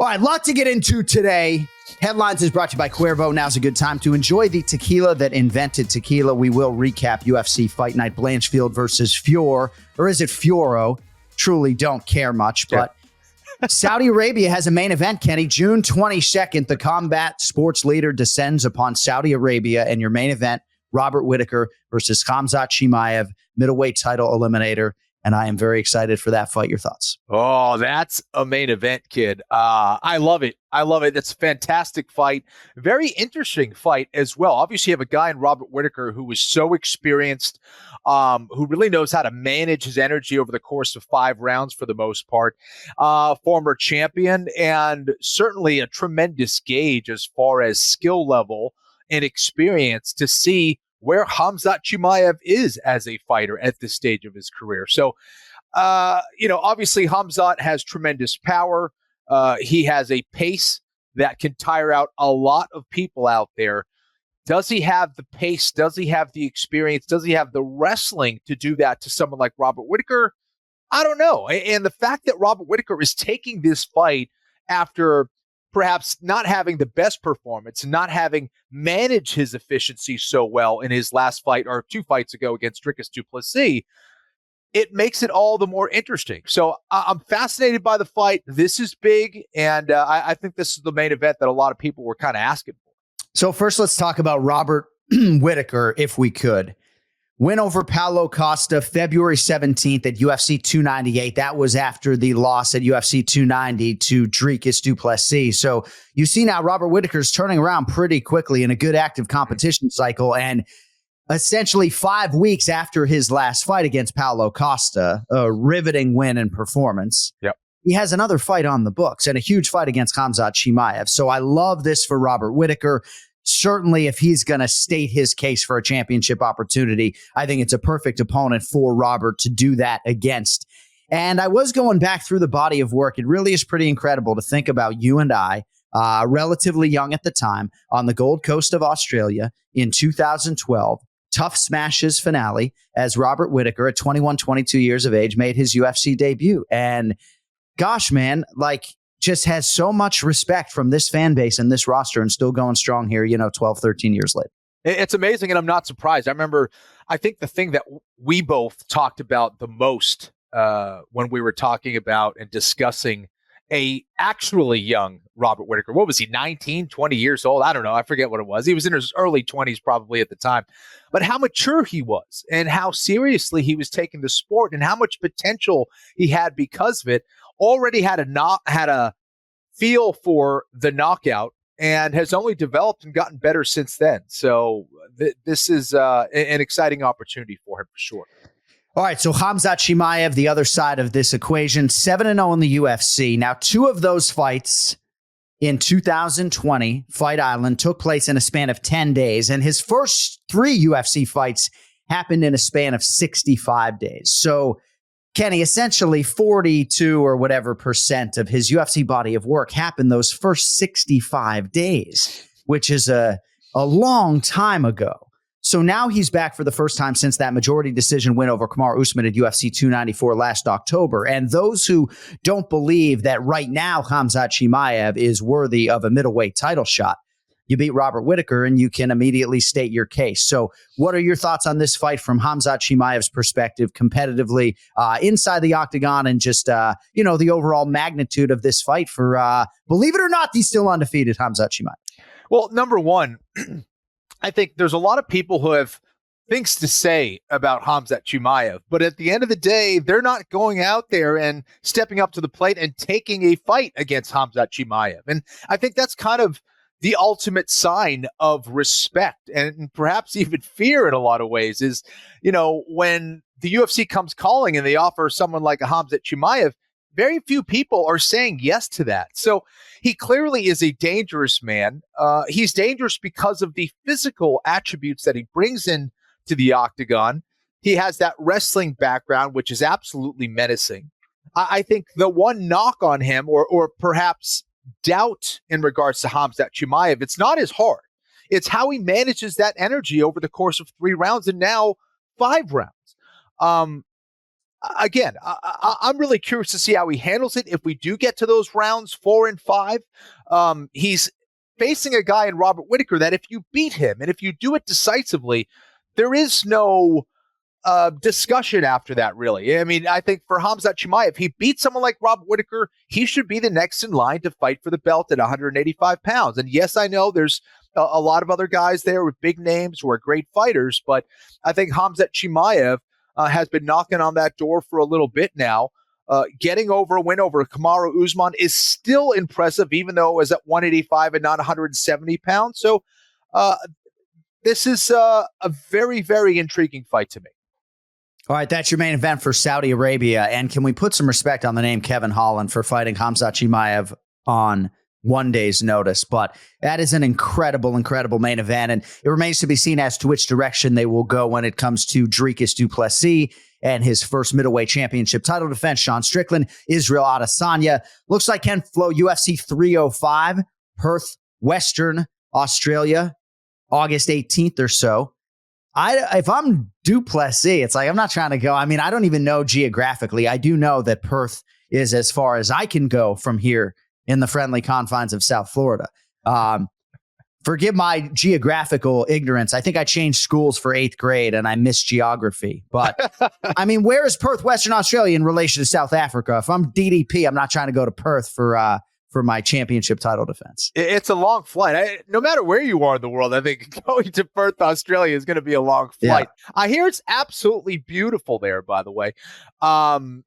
All right, lot to get into today. Headlines is brought to you by Cuervo. Now's a good time to enjoy the tequila that invented tequila. We will recap UFC Fight Night Blanchfield versus Fior, or is it Fioro? Truly don't care much, but Saudi Arabia has a main event, Kenny. June 22nd, the combat sports leader descends upon Saudi Arabia, and your main event, Robert Whittaker versus Khamzat Chimaev, middleweight title eliminator. And I am very excited for that fight. Your thoughts? Oh, that's a main event, kid. I love it. I love it. It's a fantastic fight. Very interesting fight as well. Obviously, you have a guy in Robert Whittaker who is so experienced, who really knows how to manage his energy over the course of 5 rounds for the most part. Former champion and certainly a tremendous gauge as far as skill level and experience to see where Khamzat Chimaev is as a fighter at this stage of his career. So, obviously Khamzat has tremendous power. He has a pace that can tire out a lot of people out there. Does he have the pace? Does he have the experience? Does he have the wrestling to do that to someone like Robert Whittaker? I don't know. And the fact that Robert Whittaker is taking this fight after perhaps not having the best performance, not having managed his efficiency so well in his last fight or 2 fights ago against Dricus du Plessis, it makes it all the more interesting. So I'm fascinated by the fight. This is big, and I think this is the main event that a lot of people were kind of asking for. So first, let's talk about Robert Whittaker, if we could. Win over Paulo Costa February 17th at UFC 298. That was after the loss at UFC 290 to Dricus du Plessis. So you see now Robert Whittaker's turning around pretty quickly in a good active competition cycle. And essentially 5 weeks after his last fight against Paulo Costa, a riveting win and performance. Yep. He has another fight on the books and a huge fight against Khamzat Chimaev. So I love this for Robert Whittaker. Certainly, if he's going to state his case for a championship opportunity, I think it's a perfect opponent for Robert to do that against. And I was going back through the body of work. It really is pretty incredible to think about you and I, relatively young at the time, on the Gold Coast of Australia in 2012. Tough Smashes finale as Robert Whittaker at 21, 22 years of age made his UFC debut. And gosh, man, just has so much respect from this fan base and this roster and still going strong here, 12, 13 years later. It's amazing, and I'm not surprised. I think the thing that we both talked about the most when we were talking about and discussing a actually young Robert Whittaker, what was he, 19, 20 years old? I don't know. I forget what it was. He was in his early 20s probably at the time. But how mature he was and how seriously he was taking the sport and how much potential he had because of it. Already had a feel for the knockout and has only developed and gotten better since then. So this is an exciting opportunity for him for sure. All right, so Khamzat Chimaev, the other side of this equation, 7-0 in the UFC. Now, 2 of those fights in 2020, Fight Island, took place in a span of 10 days, and his first 3 UFC fights happened in a span of 65 days. So Kenny, essentially 42 or whatever % of his UFC body of work happened those first 65 days, which is a long time ago. So now he's back for the first time since that majority decision win over Kamaru Usman at UFC 294 last October. And those who don't believe that right now Khamzat Chimaev is worthy of a middleweight title shot, you beat Robert Whittaker and you can immediately state your case. So what are your thoughts on this fight from Khamzat Chimaev's perspective competitively inside the octagon and just, the overall magnitude of this fight for, believe it or not, the still undefeated Khamzat Chimaev? Well, number one, I think there's a lot of people who have things to say about Khamzat Chimaev, but at the end of the day, they're not going out there and stepping up to the plate and taking a fight against Khamzat Chimaev. And I think that's kind of the ultimate sign of respect and perhaps even fear in a lot of ways is, when the UFC comes calling and they offer someone like a Khamzat Chimaev, very few people are saying yes to that. So he clearly is a dangerous man. He's dangerous because of the physical attributes that he brings in to the octagon. He has that wrestling background, which is absolutely menacing. I think the one knock on him or perhaps doubt in regards to Khamzat Chimaev, it's not his heart. It's how he manages that energy over the course of 3 rounds and now 5 rounds. again, I'm really curious to see how he handles it. If we do get to those rounds 4 and 5, he's facing a guy in Robert Whittaker that if you beat him and if you do it decisively, there is no discussion after that, really. I mean, I think for Khamzat Chimaev, if he beats someone like Robert Whittaker, he should be the next in line to fight for the belt at 185 pounds. And yes, I know there's a lot of other guys there with big names who are great fighters, but I think Khamzat Chimaev has been knocking on that door for a little bit now. Getting over a win over Kamaru Usman is still impressive, even though it was at 185 and not 170 pounds. So this is a very, very intriguing fight to me. All right, that's your main event for Saudi Arabia. And can we put some respect on the name Kevin Holland for fighting Khamzat Chimaev on one day's notice? But that is an incredible, incredible main event. And it remains to be seen as to which direction they will go when it comes to Dricus du Plessis and his first middleweight championship title defense. Sean Strickland, Israel Adesanya. Looks like Ken Flo, UFC 305, Perth, Western Australia, August 18th or so. If I'm du Plessis, it's like I'm not trying to go. I mean, I don't even know geographically. I do know that Perth is as far as I can go from here in the friendly confines of South Florida. Forgive my geographical ignorance. I think I changed schools for 8th grade and I missed geography. But I mean, where is Perth, Western Australia in relation to South Africa? If I'm DDP, I'm not trying to go to Perth for my championship title defense. It's a long flight. No matter where you are in the world, I think going to Perth, Australia is going to be a long flight. Yeah. I hear it's absolutely beautiful there, by the way.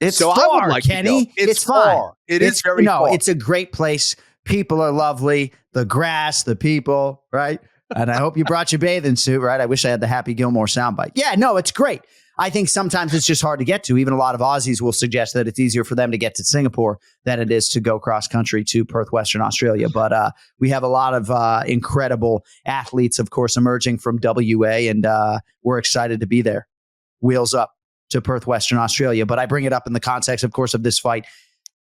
It's so far, I would like Kenny. To go. It's far. It is very far. It's a great place. People are lovely. The grass, the people, right? And I hope you brought your bathing suit, right? I wish I had the Happy Gilmore soundbite. Yeah, no, it's great. I think sometimes it's just hard to get to. Even a lot of Aussies will suggest that it's easier for them to get to Singapore than it is to go cross country to Perth, Western Australia. But we have a lot of incredible athletes, of course, emerging from WA, and we're excited to be there. Wheels up to Perth, Western Australia. But I bring it up in the context, of course, of this fight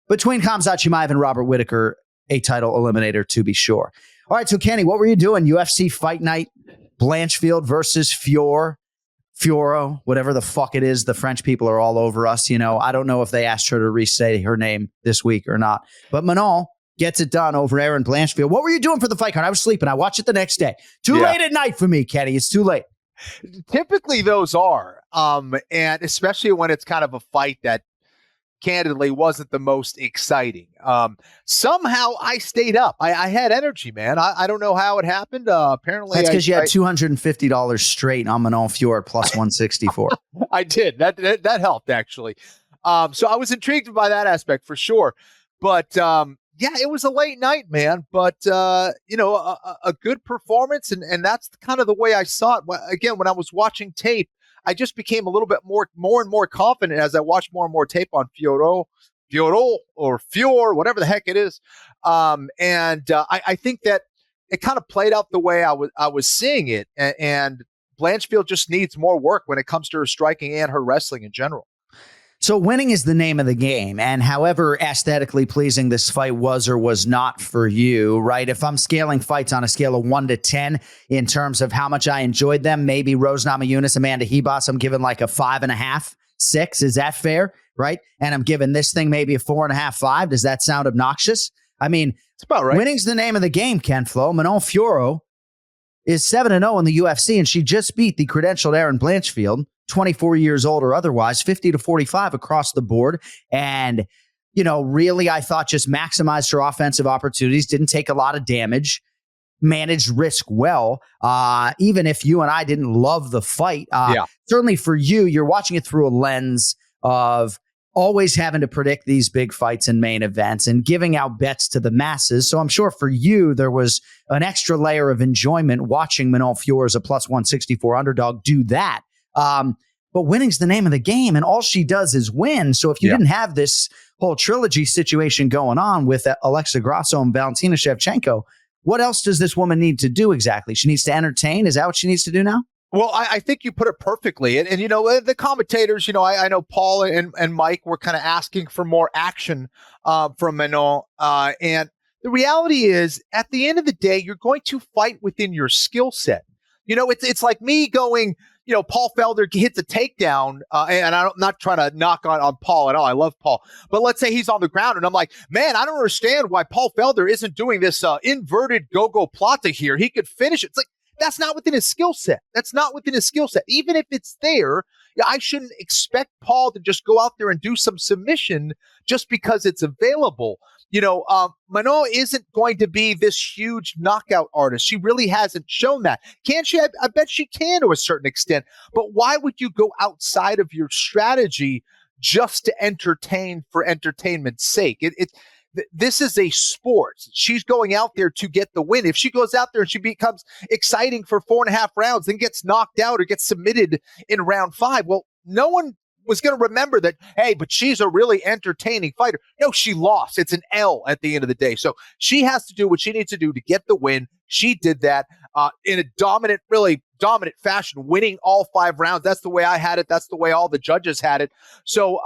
between Khamzat Chimaev and Robert Whittaker, a title eliminator to be sure. All right, so Kenny, what were you doing? UFC Fight Night, Blanchfield versus Fioro, whatever the fuck it is. The French people are all over us. You know, I don't know if they asked her to re-say her name this week or not. But Manon gets it done over Erin Blanchfield. What were you doing for the fight card? I was sleeping. I watched it the next day. Too late at night for me, Kenny. It's too late. Typically those are. And especially when it's kind of a fight that candidly wasn't the most exciting. Somehow I stayed up. I had energy, man. I don't know how it happened. Apparently that's because you had $250 straight on Manon Fior plus 164. I did. That helped actually. So I was intrigued by that aspect for sure. But yeah, it was a late night, man. But you know, a good performance, and that's kind of the way I saw it. Again, when I was watching tape, I just became a little bit more and more confident as I watched more and more tape on Fior, whatever the heck it is. I think that it kind of played out the way I was seeing it. And Blanchfield just needs more work when it comes to her striking and her wrestling in general. So winning is the name of the game. And however aesthetically pleasing this fight was or was not for you, right? If I'm scaling fights on a scale of 1 to 10 in terms of how much I enjoyed them, maybe Rose Namajunas, Amanda Hebos, I'm giving like a 5.5, 6. Is that fair? Right? And I'm giving this thing maybe a 4.5, 5. Does that sound obnoxious? I mean, it's about right. Winning's the name of the game, Ken Flo. Manon Fioro is 7-0 in the UFC, and she just beat the credentialed Erin Blanchfield, 24 years old or otherwise, 50 to 45 across the board. And, you know, really, I thought just maximized her offensive opportunities, didn't take a lot of damage, managed risk well. Even if you and I didn't love the fight, certainly for you, you're watching it through a lens of always having to predict these big fights and main events and giving out bets to the masses. So I'm sure for you, there was an extra layer of enjoyment watching Manon Fior as a plus 164 underdog do that. But winning's the name of the game, and all she does is win. So if you didn't have this whole trilogy situation going on with Alexa Grasso and Valentina Shevchenko, what else does this woman need to do exactly? She needs to entertain. Is that what she needs to do now? Well, I think you put it perfectly. And you know, the commentators, you know, I know Paul and Mike were kind of asking for more action from Manon. And the reality is, at the end of the day, you're going to fight within your skill set. You know, it's like me going, Paul Felder hits a takedown, and I'm not trying to knock on Paul at all. I love Paul. But let's say he's on the ground, and I'm like, man, I don't understand why Paul Felder isn't doing this inverted go-go plata here. He could finish it. It's like, that's not within his skill set. That's not within his skill set. Even if it's there, I shouldn't expect Paul to just go out there and do some submission just because it's available. Manon isn't going to be this huge knockout artist. She really hasn't shown that. Can she? I bet she can to a certain extent. But why would you go outside of your strategy just to entertain for entertainment's sake? This is a sport. She's going out there to get the win. If she goes out there and she becomes exciting for 4.5 rounds, then gets knocked out or gets submitted in round 5, well, no one was going to remember that, hey, but she's a really entertaining fighter. No, she lost. It's an L at the end of the day. So she has to do what she needs to do to get the win. She did that in a really dominant fashion, winning all 5 rounds. That's the way I had it. That's the way all the judges had it. So,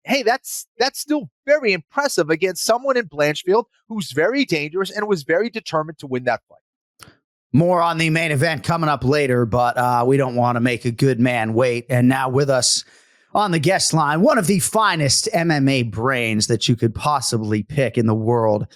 hey, that's still very impressive against someone in Blanchfield who's very dangerous and was very determined to win that fight. More on the main event coming up later, but we don't want to make a good man wait. And now with us on the guest line, one of the finest MMA brains that you could possibly pick in the world,